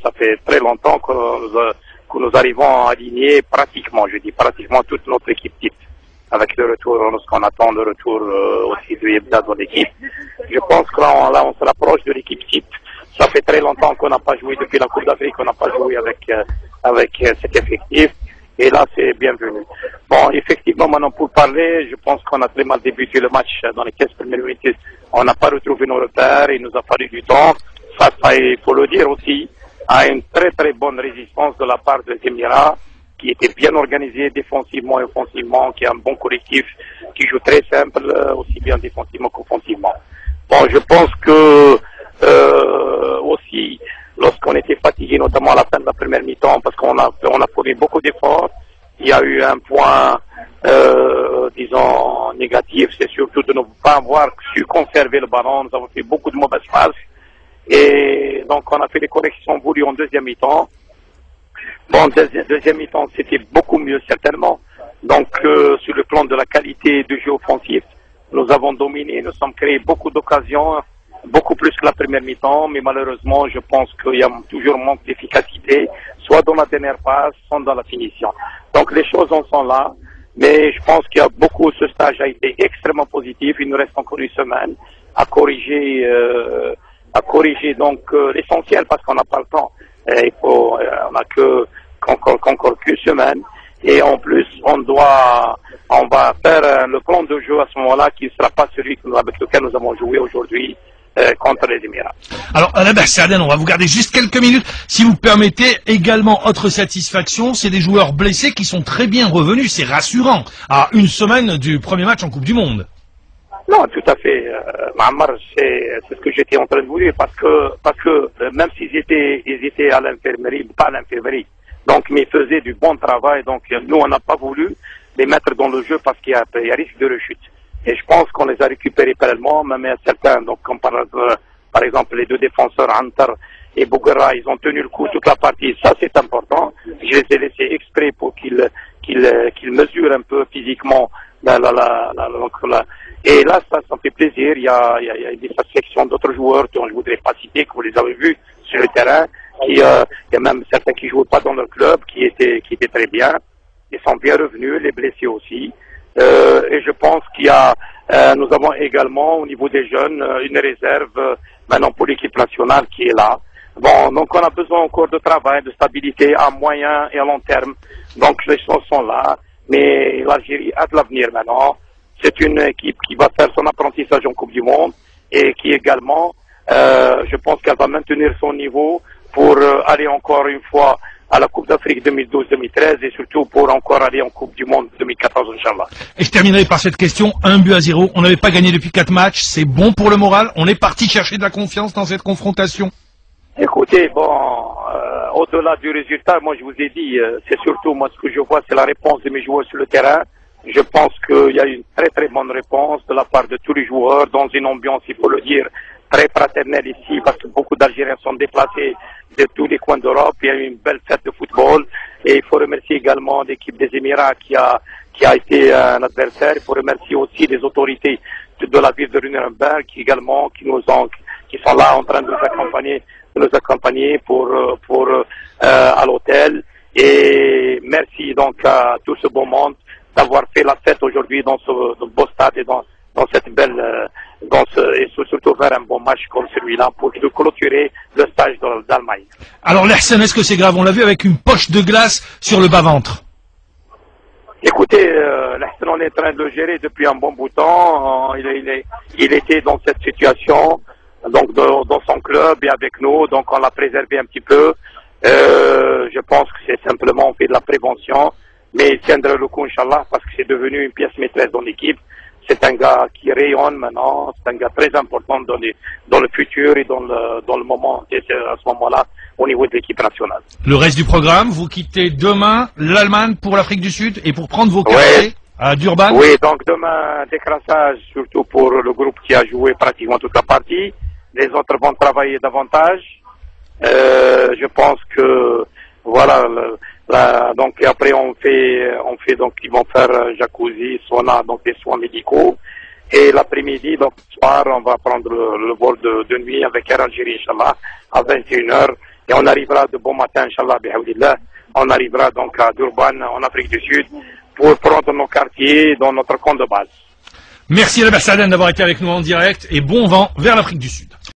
ça fait très longtemps que nous arrivons à aligner pratiquement, je dis pratiquement toute notre équipe type. Avec le retour, lorsqu'on attend le retour aussi de Yebda dans l'équipe. Je pense que là, on se rapproche de l'équipe type. Ça fait très longtemps qu'on n'a pas joué depuis la Coupe d'Afrique, on n'a pas joué avec cet effectif. Et là, c'est bienvenu. Bon, effectivement, maintenant pour parler, je pense qu'on a très mal débuté le match dans les 15 premières minutes. On n'a pas retrouvé nos repères, il nous a fallu du temps. Ça, il faut le dire aussi, à une très très bonne résistance de la part des Émirats, qui était bien organisé défensivement et offensivement, qui a un bon collectif, qui joue très simple, aussi bien défensivement qu'offensivement. Bon, je pense que aussi, lorsqu'on était fatigué, notamment à la fin de la première mi-temps, parce qu'on a fourni beaucoup d'efforts, il y a eu un point, disons, négatif, c'est surtout de ne pas avoir su conserver le ballon. Nous avons fait beaucoup de mauvaises passes. Et donc, on a fait des corrections voulues en deuxième mi-temps. Bon, deuxième mi-temps, c'était beaucoup mieux, certainement. Donc, sur le plan de la qualité du jeu offensif, nous avons dominé, nous sommes créés beaucoup d'occasions, beaucoup plus que la première mi-temps, mais malheureusement, je pense qu'il y a toujours un manque d'efficacité, soit dans la dernière passe, soit dans la finition. Donc, les choses en sont là, mais je pense qu'il y a beaucoup, ce stage a été extrêmement positif. Il nous reste encore une semaine à corriger donc l'essentiel, parce qu'on n'a pas le temps. On n'a qu'encore qu'une semaine, et en plus on va faire le plan de jeu à ce moment-là qui ne sera pas celui avec lequel nous avons joué aujourd'hui contre les Émirats. Alors Alaba Saaden, on va vous garder juste quelques minutes, si vous permettez. Également, autre satisfaction, c'est des joueurs blessés qui sont très bien revenus, c'est rassurant à une semaine du premier match en Coupe du Monde. Non, tout à fait. Mahamar, c'est ce que j'étais en train de vous dire, parce que même s'ils étaient à l'infirmerie, pas à l'infirmerie, donc mais ils faisaient du bon travail. Donc nous, on n'a pas voulu les mettre dans le jeu parce qu'il y a risque de rechute. Et je pense qu'on les a récupérés parallèlement, même certains, donc comme par exemple les deux défenseurs Antar et Bouguera, ils ont tenu le coup toute la partie. Ça, c'est important. Je les ai laissés exprès pour qu'ils mesurent un peu physiquement et là, ça fait plaisir. Il y a des satisfactions d'autres joueurs dont je voudrais pas citer, que vous les avez vus sur le terrain. Il y a même certains qui jouent pas dans leur club, qui étaient très bien. Ils sont bien revenus, les blessés aussi. Et je pense nous avons également au niveau des jeunes une réserve maintenant pour l'équipe nationale qui est là. Bon, donc on a besoin encore de travail, de stabilité à moyen et à long terme. Donc les choses sont là, mais l'Algérie a de l'avenir maintenant. C'est une équipe qui va faire son apprentissage en Coupe du Monde et qui également, je pense qu'elle va maintenir son niveau pour aller encore une fois à la Coupe d'Afrique 2012-2013 et surtout pour encore aller en Coupe du Monde 2014, Inch'Allah. Et je terminerai par cette question, 1-0, on n'avait pas gagné depuis 4 matchs, c'est bon pour le moral, on est parti chercher de la confiance dans cette confrontation. Écoutez, au-delà du résultat, moi je vous ai dit, c'est surtout moi ce que je vois, c'est la réponse de mes joueurs sur le terrain. Je pense qu'il y a une très très bonne réponse de la part de tous les joueurs dans une ambiance, il faut le dire, très fraternelle ici, parce que beaucoup d'Algériens sont déplacés de tous les coins d'Europe. Il y a eu une belle fête de football et il faut remercier également l'équipe des Émirats qui a été un adversaire. Il faut remercier aussi les autorités de la ville de Nuremberg qui sont là en train de nous accompagner pour à l'hôtel. Et merci donc à tout ce beau monde d'avoir fait la fête aujourd'hui dans ce beau stade et dans cette belle, et surtout faire un bon match comme celui-là pour clôturer le stage d'Allemagne. Alors l'Ersen, est-ce que c'est grave? On l'a vu avec une poche de glace sur le bas-ventre. Écoutez, l'Ersen, on est en train de le gérer depuis un bon bout de temps. Il était dans cette situation, donc dans son club et avec nous, donc on l'a préservé un petit peu. Je pense que c'est simplement on fait de la prévention. Mais il tiendra le coup, Inch'Allah, parce que c'est devenu une pièce maîtresse dans l'équipe. C'est un gars qui rayonne maintenant, c'est un gars très important dans le futur et dans le moment, à ce moment-là, au niveau de l'équipe nationale. Le reste du programme, vous quittez demain l'Allemagne pour l'Afrique du Sud et pour prendre vos cafés à Durban. Oui, donc demain, décrassage, surtout pour le groupe qui a joué pratiquement toute la partie. Les autres vont travailler davantage. Je pense que, voilà, donc après on fait donc ils vont faire jacuzzi, sauna, donc des soins médicaux. Et l'après-midi, donc ce soir, on va prendre le vol de nuit avec Air Algérie, Inch'Allah, à 21h. et on arrivera de bon matin, Inch'Allah, bihaoudillah, on arrivera donc à Durban, en Afrique du Sud, pour prendre nos quartiers dans notre camp de base. Merci à l'Abbas Saaden d'avoir été avec nous en direct et bon vent vers l'Afrique du Sud.